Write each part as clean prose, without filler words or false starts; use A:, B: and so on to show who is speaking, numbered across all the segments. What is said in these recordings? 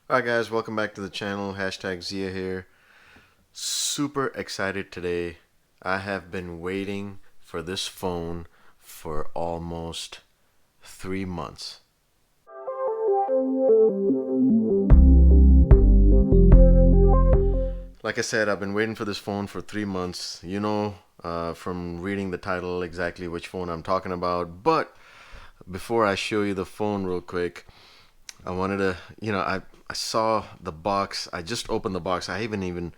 A: Alright guys, welcome back to the channel. Hashtag Zia here. Super excited today. I have been waiting for this phone for almost 3 months. Like I said, I've been waiting for this phone for 3 months. You know, from reading the title exactly which phone I'm talking about. But before I show you the phone real quick, I wanted to, I saw the box. I just opened the box. I haven't even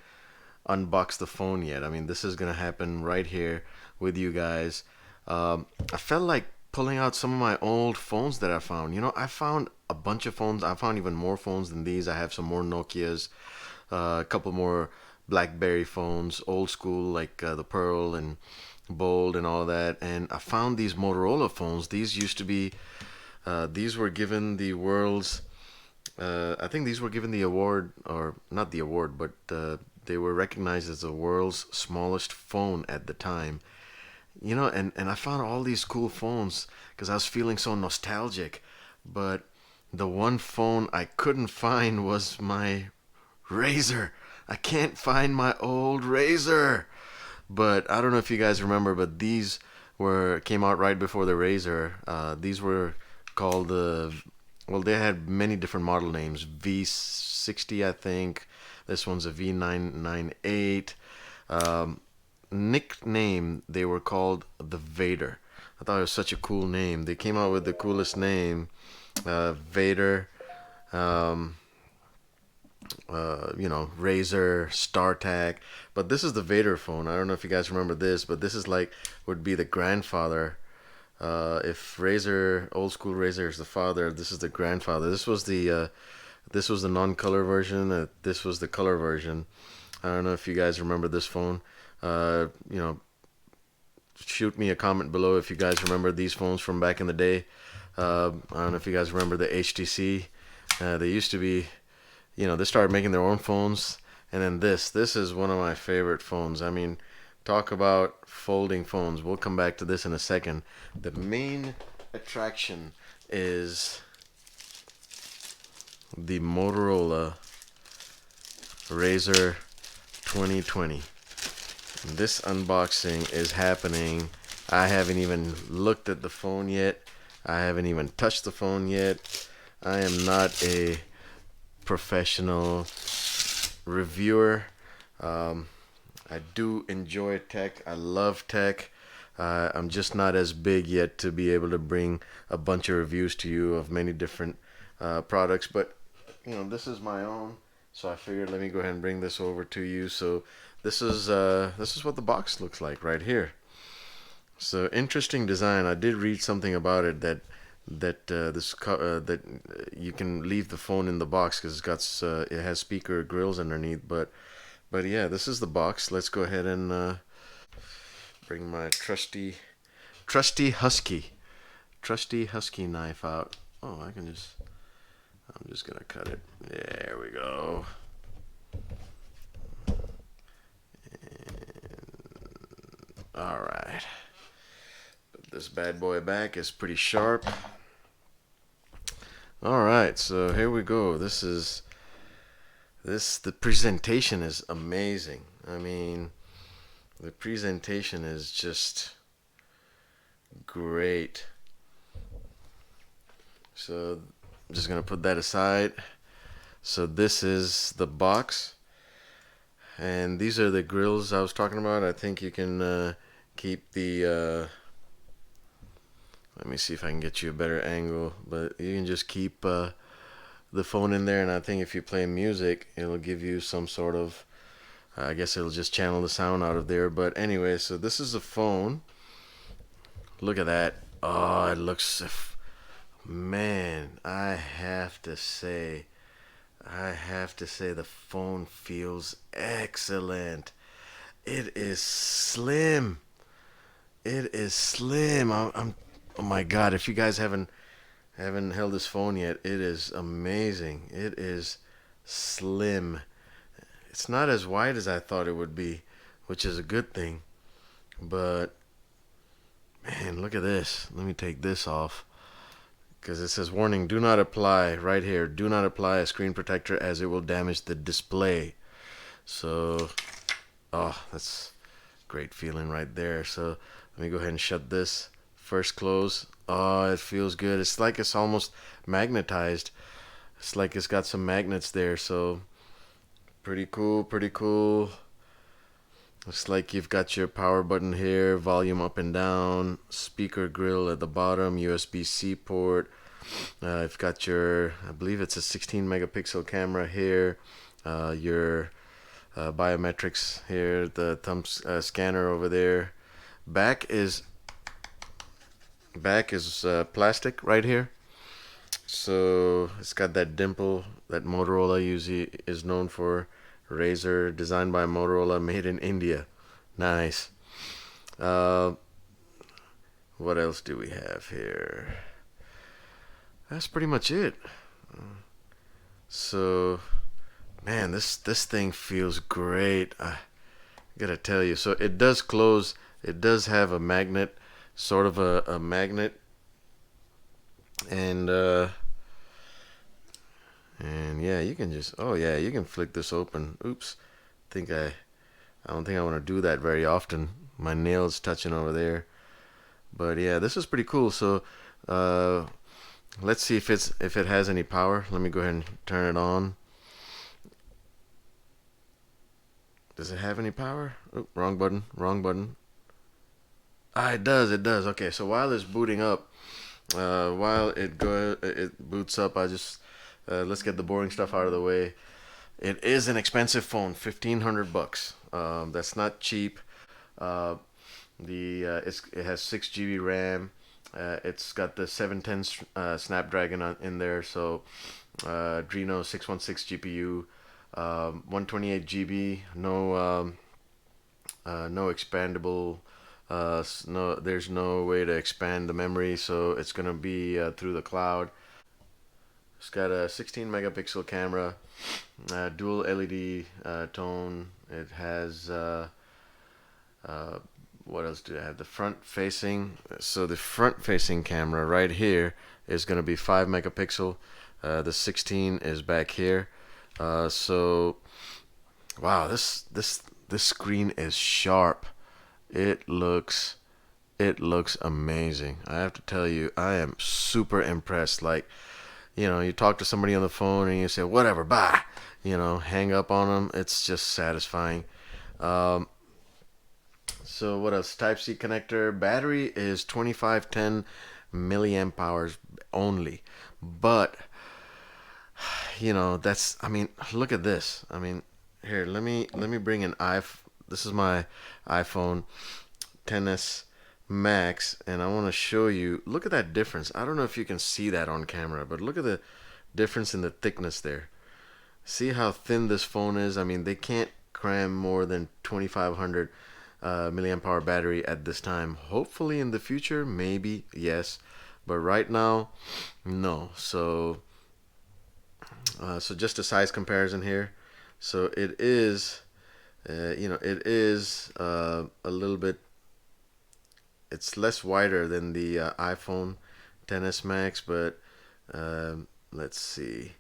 A: unboxed the phone yet. I mean, this is gonna happen right here with you guys. I felt like pulling out some of my old phones that I found. I found a bunch of phones. I found even more phones than these. I have some more Nokias, a couple more BlackBerry phones, old school like the Pearl and Bold and all that. And I found these Motorola phones. These used to be, these were given the world's I think these were given the award, or not the award, but they were recognized as the world's smallest phone at the time. And I found all these cool phones because I was feeling so nostalgic. But the one phone I couldn't find was my RAZR. I can't find my old RAZR. But I don't know if you guys remember, but these were came out right before the RAZR. These were called well, they had many different model names. V60, I think. This one's a V998. Nickname, they were called the Vader. I thought it was such a cool name. They came out with the coolest name, Vader. Um, RAZR, StarTAC. But this is the Vader phone. I don't know if you guys remember this, but this is like would be the grandfather. If RAZR, old school RAZR is the father, this is the grandfather. This was the non-color version. This was the color version. I don't know if you guys remember this phone. Uh, you know, Shoot me a comment below if you guys remember these phones from back in the day. I don't know if you guys remember the HTC. They used to be, they started making their own phones, and then this is one of my favorite phones. I mean, talk about folding phones. We'll come back to this in a second. The main attraction is the Motorola RAZR 2020. This unboxing is happening. I haven't even looked at the phone yet. I haven't even touched the phone yet. I am not a professional reviewer. I do enjoy tech. I love tech. I'm just not as big yet to be able to bring a bunch of reviews to you of many different products. But this is my own, so I figured let me go ahead and bring this over to you. So this is what the box looks like right here. So interesting design. I did read something about it that you can leave the phone in the box because it has speaker grills underneath. But yeah, this is the box. Let's go ahead and bring my trusty husky knife out. Oh, I'm just gonna cut it. There we go. All right. Put this bad boy back. It's pretty sharp. All right, so here we go. The presentation is amazing. I mean, the presentation is just great. So I'm just gonna put that aside. So this is the box, and these are the grills I was talking about. I think you can keep the let me see if I can get you a better angle, but you can just keep the phone in there, and I think if you play music, it'll give you some sort of, I guess it'll just channel the sound out of there. But anyway, so this is the phone. Look at that. Oh, it looks, man, I have to say the phone feels excellent. It is slim. It is slim. Oh my God, if you guys haven't held this phone yet, it is amazing. It is slim. It's not as wide as I thought it would be, which is a good thing. But man, look at this. Let me take this off. because it says warning, do not apply right here. Do not apply a screen protector as it will damage the display. So, oh, that's great feeling right there. So let me go ahead and shut this. First close. Oh, it feels good. It's like it's almost magnetized. It's like it's got some magnets there. So pretty cool, pretty cool. Looks like you've got your power button here, volume up and down, speaker grill at the bottom, USB-C port. You've got your, I believe it's a 16 megapixel camera here. Your biometrics here, the thumb scanner over there. Back is plastic right here. So it's got that dimple that Motorola usually is known for. RAZR, designed by Motorola, made in India. Nice. Uh, what else do we have here? That's pretty much it. So, man, this thing feels great. I gotta tell you. So it does close. It does have a magnet, sort of a magnet, and yeah, you can just, oh yeah, you can flick this open. Oops. I don't think I want to do that very often. My nails touching over there. But yeah, this is pretty cool. So uh, let's see if it has any power. Let me go ahead and turn it on. Does it have any power? Oh, wrong button. Wrong button. Ah, it does. It does. Okay, so while it's booting up, while it boots up, I just let's get the boring stuff out of the way. It is an expensive phone, $1,500. That's not cheap. Uh, it has 6 GB RAM. It's got the 710 Snapdragon in there, so Adreno 616 GPU, 128 GB. No expandable. No, there's no way to expand the memory, so it's gonna be through the cloud. It's got a 16 megapixel camera, dual LED tone. It has what else do I have? The front facing. So the front facing camera right here is going to be 5 megapixel. The 16 is back here. So wow, this screen is sharp. It looks amazing. I have to tell you, I am super impressed. Like, you talk to somebody on the phone and you say, whatever, bye. Hang up on them. It's just satisfying. Um, so what else? Type C connector. Battery is 2510 milliamp hours only. But, that's, I mean, look at this. I mean, here, let me bring an this is my iPhone XS Max, and I want to show you. Look at that difference. I don't know if you can see that on camera, but look at the difference in the thickness there. See how thin this phone is? I mean, they can't cram more than 2500 milliamp hour battery at this time. Hopefully in the future, maybe, yes, but right now, no. So just a size comparison here. So it is, it is a little bit. It's less wider than the iPhone XS Max, but let's see.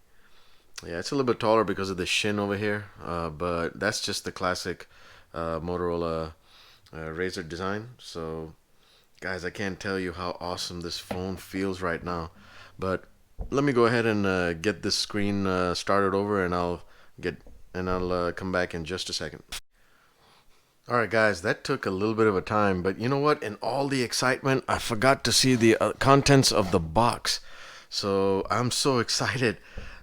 A: Yeah, it's a little bit taller because of the shin over here, but that's just the classic Motorola RAZR design. So, guys, I can't tell you how awesome this phone feels right now. But let me go ahead and get this screen started over, and I'll come back in just a second. Alright guys, that took a little bit of a time, but you know what? In all the excitement, I forgot to see the contents of the box. So I'm so excited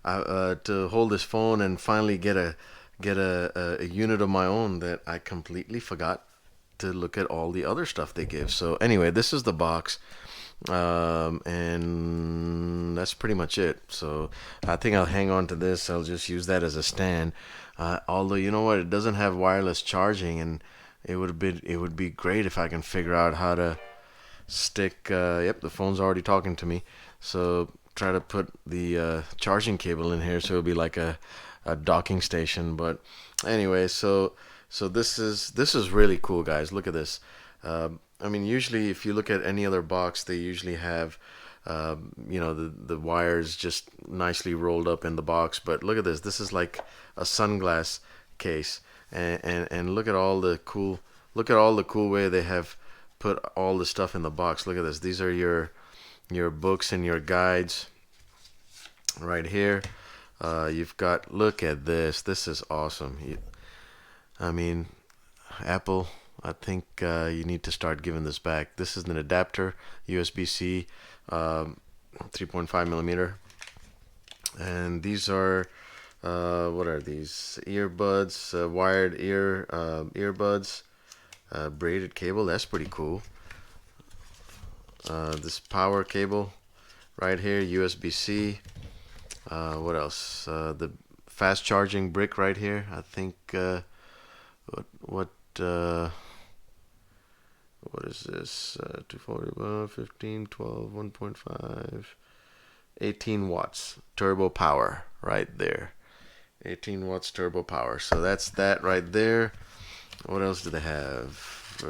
A: to hold this phone and finally get a unit of my own that I completely forgot to look at all the other stuff they give. So anyway, this is the box, and that's pretty much it. So I think I'll hang on to this. I'll just use that as a stand. Although, you know what, it doesn't have wireless charging, and it would be great if I can figure out how to stick. Yep, the phone's already talking to me. So try to put the charging cable in here so it'll be like a docking station. But anyway, so this is really cool, guys. Look at this. I mean, usually if you look at any other box, they usually have You know, the wires just nicely rolled up in the box. But look at this. This is like a sunglass case, and look at all the cool way they have put all the stuff in the box. Look at this. These are your books and your guides right here. You've got, look at this. This is awesome. I mean, Apple, I think you need to start giving this back. This is an adapter, USB-C, 3.5 millimeter, and these are what are these? Earbuds, wired earbuds, braided cable. That's pretty cool. This power cable right here, USB-C. What else? The fast charging brick right here. I think what is this? 240, 15, 12, 1.5, 18 watts turbo power right there. 18 watts turbo power. So that's that right there. What else do they have?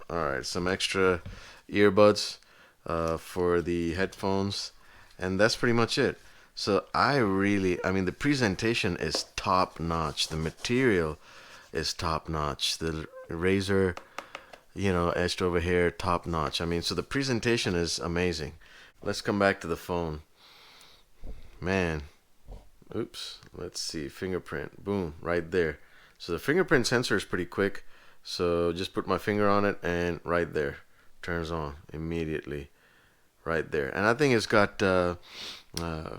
A: All right, some extra earbuds for the headphones, and that's pretty much it. So I mean, the presentation is top notch. The material is top notch. The razor, you know, etched over here, top notch. I mean, so the presentation is amazing. Let's come back to the phone. Man, oops. Let's see, fingerprint. Boom, right there. So the fingerprint sensor is pretty quick. So just put my finger on it, and right there, turns on immediately. Right there. And I think it's got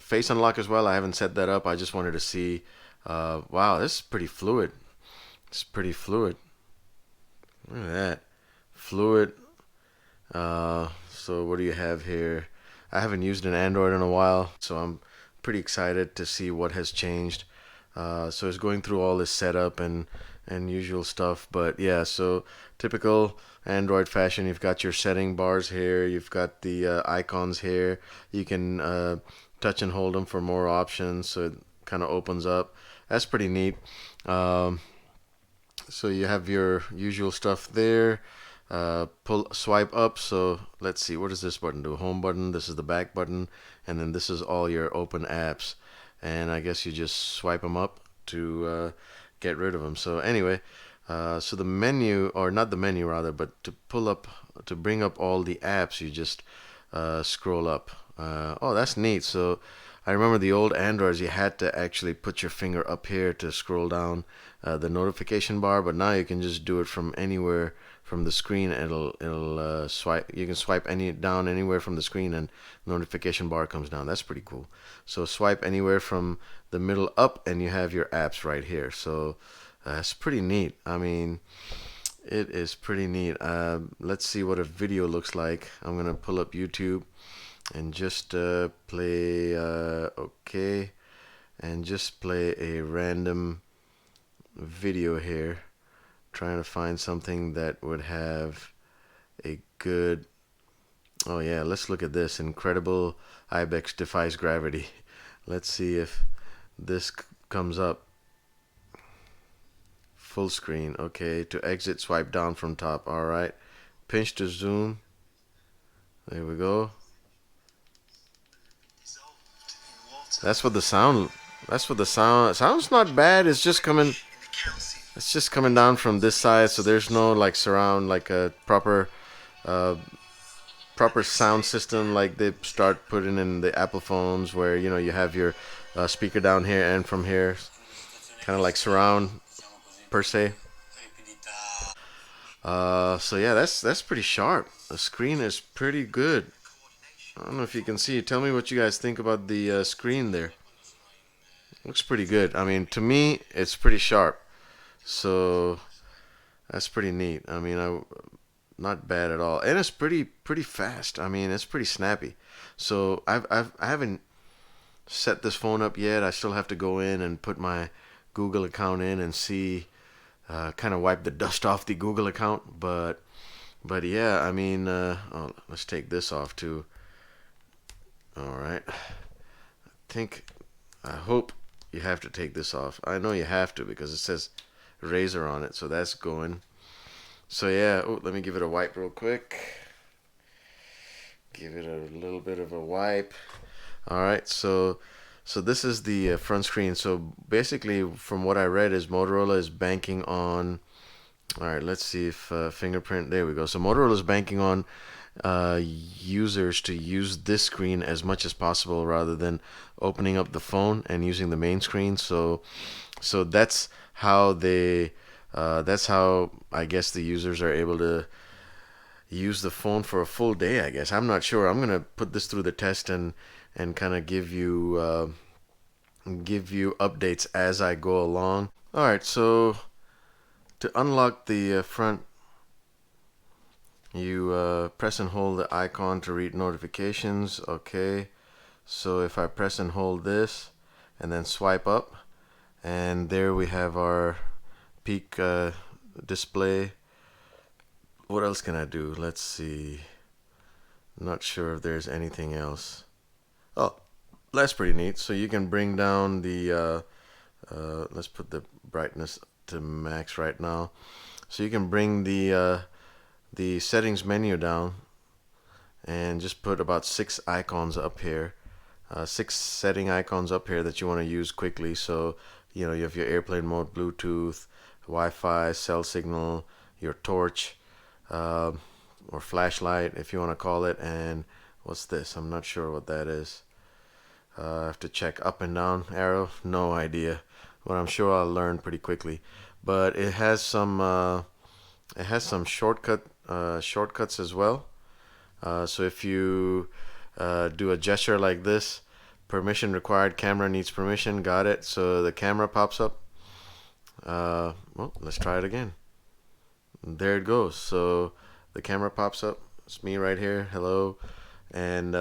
A: face unlock as well. I haven't set that up. I just wanted to see. Wow, this is pretty fluid. It's pretty fluid. Look at that. Fluid. So what do you have here? I haven't used an Android in a while, so I'm pretty excited to see what has changed. So it's going through all this setup and usual stuff. But yeah, so typical Android fashion. You've got your setting bars here. You've got the icons here. You can touch and hold them for more options. So it kind of opens up. That's pretty neat. So you have your usual stuff there. Swipe up. So let's see, what does this button do? Home button. This is the back button, and then this is all your open apps. And I guess you just swipe them up to get rid of them. So anyway, so the menu, or not the menu rather, but to bring up all the apps, you just scroll up. Oh, that's neat. So I remember the old Androids, you had to actually put your finger up here to scroll down the notification bar, but now you can just do it from anywhere from the screen. It'll swipe. You can swipe down anywhere from the screen, and notification bar comes down. That's pretty cool. So swipe anywhere from the middle up, and you have your apps right here. So it's pretty neat. I mean, it is pretty neat. Let's see what a video looks like. I'm gonna pull up YouTube and just play okay, and just play a random video here, trying to find something that would have a good, oh yeah, let's look at this. Incredible Ibex defies gravity. Let's see if this comes up. Full screen. Okay, to exit, swipe down from top. All right, pinch to zoom. There we go. That's what the sound. Sounds not bad. It's just coming. It's just coming down from this side, so there's no like surround, like a proper sound system like they start putting in the Apple phones, where you know you have your speaker down here and from here, kind of like surround per se. So yeah, that's pretty sharp. The screen is pretty good. I don't know if you can see. Tell me what you guys think about the screen there. Looks pretty good. I mean, to me, it's pretty sharp. So that's pretty neat. I mean, not bad at all, and it's pretty fast. I mean, it's pretty snappy. So I haven't set this phone up yet. I still have to go in and put my Google account in and see, kind of wipe the dust off the Google account. But yeah, I mean, oh, let's take this off too. All right. I hope you have to take this off. I know you have to because it says RAZR on it, so that's going. So yeah, oh, let me give it a wipe real quick. Give it a little bit of a wipe. All right, so this is the front screen. So basically, from what I read, is Motorola is banking on. All right, let's see if fingerprint. There we go. So Motorola is banking on users to use this screen as much as possible rather than opening up the phone and using the main screen. So that's how they. That's how I guess the users are able to use the phone for a full day. I guess I'm not sure. I'm gonna put this through the test and kind of give you updates as I go along. All right, so to unlock the front, you press and hold the icon to read notifications. Okay, so if I press and hold this and then swipe up, and there we have our peak display. What else can I do? Let's see. Not sure if there's anything else. Oh, that's pretty neat. So you can bring down the let's put the brightness to max right now. So you can bring the settings menu down and just put about 6 icons up here, 6 setting icons up here that you want to use quickly. So you know you have your airplane mode, Bluetooth, Wi-Fi, cell signal, your torch, uh, or flashlight if you want to call it, and what's this? I'm not sure what that is. I have to check up and down arrow. No idea, but I'm sure I'll learn pretty quickly. But it has some shortcuts as well. So if you do a gesture like this, permission required, camera needs permission. Got it. So the camera pops up. Well, let's try it again. There it goes. So the camera pops up. It's me right here. Hello, and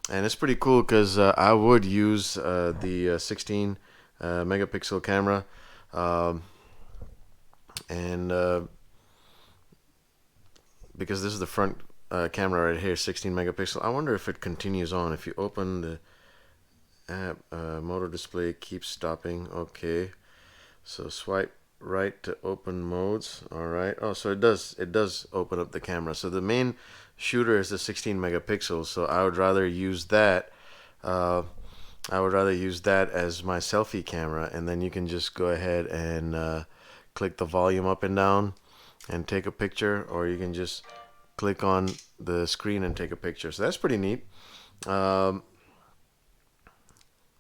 A: it's pretty cool because I would use the 16 megapixel camera, um, and because this is the front camera right here, 16 megapixel. I wonder if it continues on. If you open the app, motor display keeps stopping. Okay, so swipe right to open modes. All right. Oh, so it does open up the camera. So the main shooter is the 16 megapixels. So I would rather use that. I would rather use that as my selfie camera, and then you can just go ahead and click the volume up and down and take a picture, or you can just click on the screen and take a picture. So that's pretty neat. Um,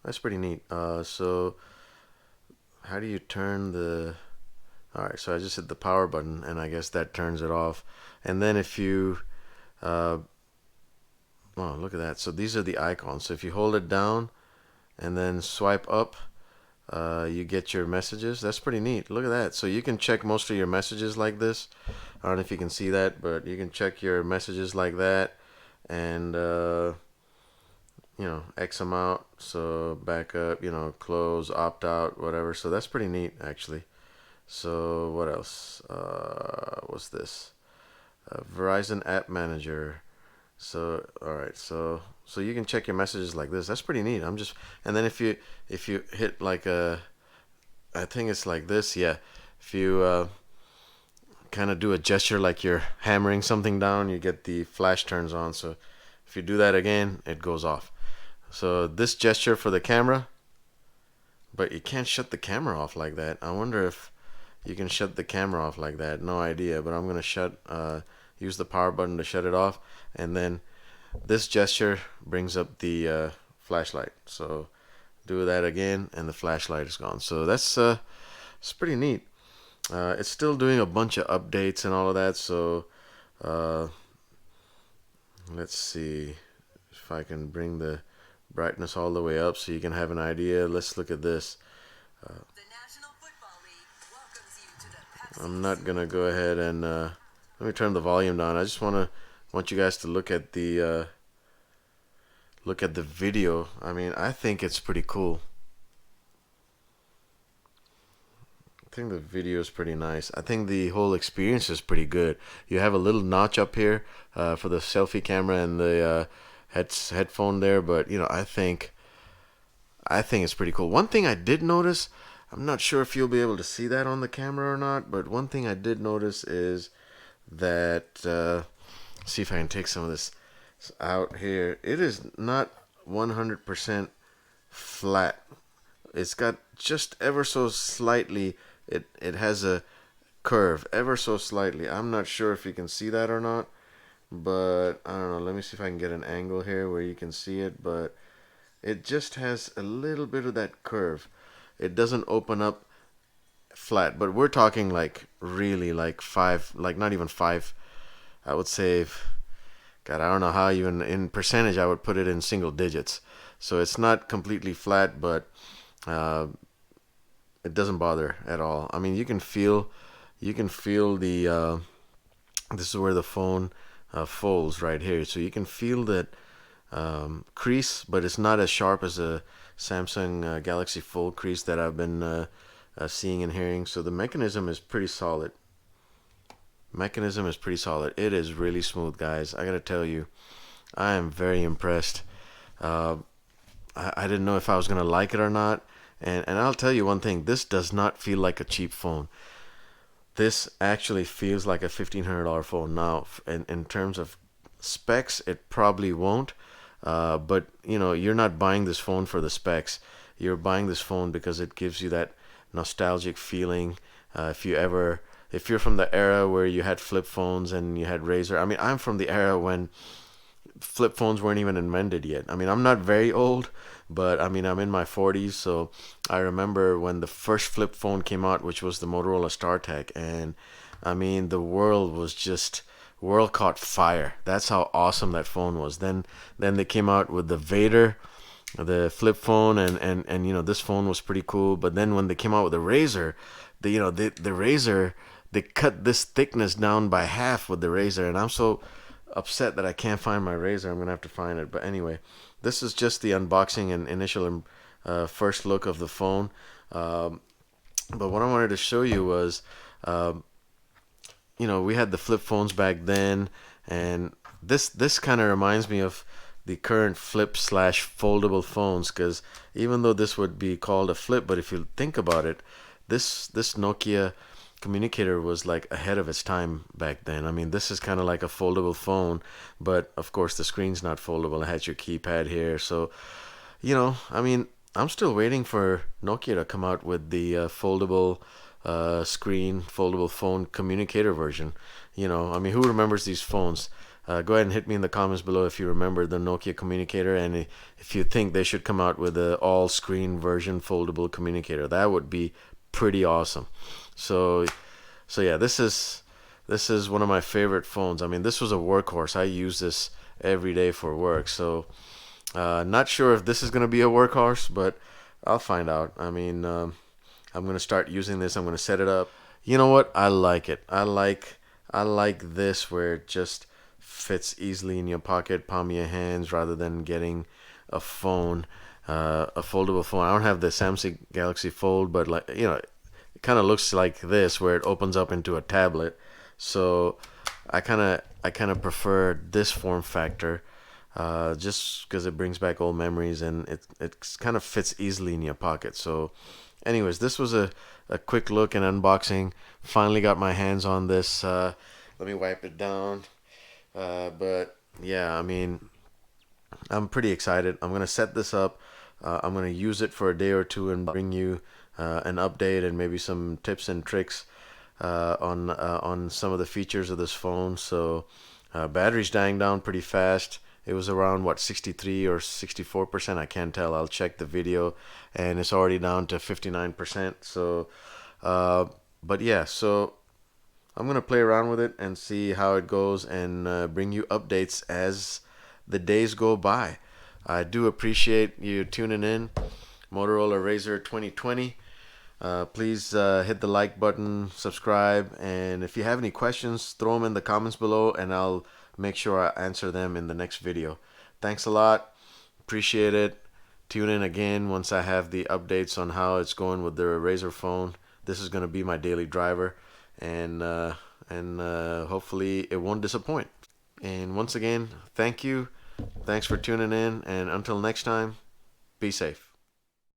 A: that's pretty neat. So how do you turn the? All right, so I just hit the power button, and I guess that turns it off. And then if you, oh, look at that. So these are the icons. So if you hold it down and then swipe up, you get your messages. That's pretty neat. Look at that. So you can check most of your messages like this. I don't know if you can see that, but you can check your messages like that, and you know, X them out. So back up, you know, close, opt out, whatever. So that's pretty neat, actually. So what else? What's this? Verizon App Manager. So all right, so you can check your messages like this. That's pretty neat. And then if you hit like I think it's like this. Yeah, if you kind of do a gesture like you're hammering something down, you get the flash turns on. So if you do that again, it goes off. So this gesture for the camera, but you can't shut the camera off like that. I wonder if you can shut the camera off like that. No idea, but I'm gonna use the power button to shut it off, and then this gesture brings up the flashlight. So do that again, and the flashlight is gone. So that's it's pretty neat. It's still doing a bunch of updates and all of that. So uh, let's see if I can bring the brightness all the way up so you can have an idea. Let's look at this. I'm not gonna go ahead and let me turn the volume down. I just want you guys to look at the video. I mean, I think it's pretty cool. I think the video is pretty nice. I think the whole experience is pretty good. You have a little notch up here for the selfie camera and the headphone there, but you know, I think it's pretty cool. One thing I did notice, I'm not sure if you'll be able to see that on the camera or not, but one thing I did notice is that see if I can take some of this out here. It is not 100% flat. It's got just ever so slightly. It has a curve ever so slightly. I'm not sure if you can see that or not, but I don't know. Let me see if I can get an angle here where you can see it, but it just has a little bit of that curve. It doesn't open up flat, but we're talking like really like five, like not even five. I would say, God, I don't know how even in percentage I would put it in single digits. So it's not completely flat, but uh, it doesn't bother at all. I mean, you can feel the. This is where the phone folds right here, so you can feel that crease, but it's not as sharp as a Samsung Galaxy Fold crease that I've been seeing and hearing. So the mechanism is pretty solid. Mechanism is pretty solid. It is really smooth, guys. I gotta tell you, I am very impressed. Uh, I didn't know if I was gonna like it or not, and I'll tell you one thing. This does not feel like a cheap phone. This actually feels like a $1,500 phone. Now, in terms of specs, it probably won't. But you know, you're not buying this phone for the specs. You're buying this phone because it gives you that nostalgic feeling. If you're from the era where you had flip phones and you had RAZR. I mean, I'm from the era when flip phones weren't even invented yet. I mean, I'm not very old, but I mean, I'm in my 40s, so I remember when the first flip phone came out, which was the Motorola StarTAC, and I mean, the world caught fire. That's how awesome that phone was. Then they came out with the Vader, the flip phone, and you know, this phone was pretty cool. But then when they came out with the RAZR, the RAZR, they cut this thickness down by half with the RAZR, and I'm so upset that I can't find my RAZR. I'm gonna have to find it. But anyway, this is just the unboxing and initial first look of the phone. Um, but what I wanted to show you was, um, you know, we had the flip phones back then, and this kind of reminds me of the current flip slash foldable phones. Because even though this would be called a flip, but if you think about it, this Nokia communicator was like ahead of its time back then. I mean, this is kind of like a foldable phone, but of course the screen's not foldable. It has your keypad here, so you know, I mean, I'm still waiting for Nokia to come out with the foldable screen, foldable phone communicator version. You know, I mean, who remembers these phones? Go ahead and hit me in the comments below if you remember the Nokia communicator, and if you think they should come out with a all-screen version foldable communicator. That would be pretty awesome. So, so yeah, this is one of my favorite phones. I mean, this was a workhorse. I use this every day for work. So, not sure if this is gonna be a workhorse, but I'll find out. I mean, I'm gonna start using this. I'm gonna set it up. You know what? I like it. I like this where it just fits easily in your pocket, palm of your hands, rather than getting a phone, a foldable phone. I don't have the Samsung Galaxy Fold, but like you know, it kind of looks like this where it opens up into a tablet. So I kind of prefer this form factor, just because it brings back old memories and it kind of fits easily in your pocket. So, anyways, this was a quick look and unboxing. Finally got my hands on this. Let me wipe it down. But yeah, I mean, I'm pretty excited. I'm gonna set this up. I'm gonna use it for a day or two and bring you an update and maybe some tips and tricks on some of the features of this phone. So battery's dying down pretty fast. It was around what 63 or 64%. I can't tell. I'll check the video, and it's already down to 59%. So, uh, but yeah. So I'm gonna play around with it and see how it goes, and bring you updates as the days go by. I do appreciate you tuning in. Motorola RAZR 2020. Please hit the like button, subscribe, and if you have any questions, throw them in the comments below, and I'll make sure I answer them in the next video. Thanks a lot. Appreciate it. Tune in again once I have the updates on how it's going with the RAZR phone. This is going to be my daily driver, and hopefully it won't disappoint. And once again, thank you. Thanks for tuning in, and until next time, be safe.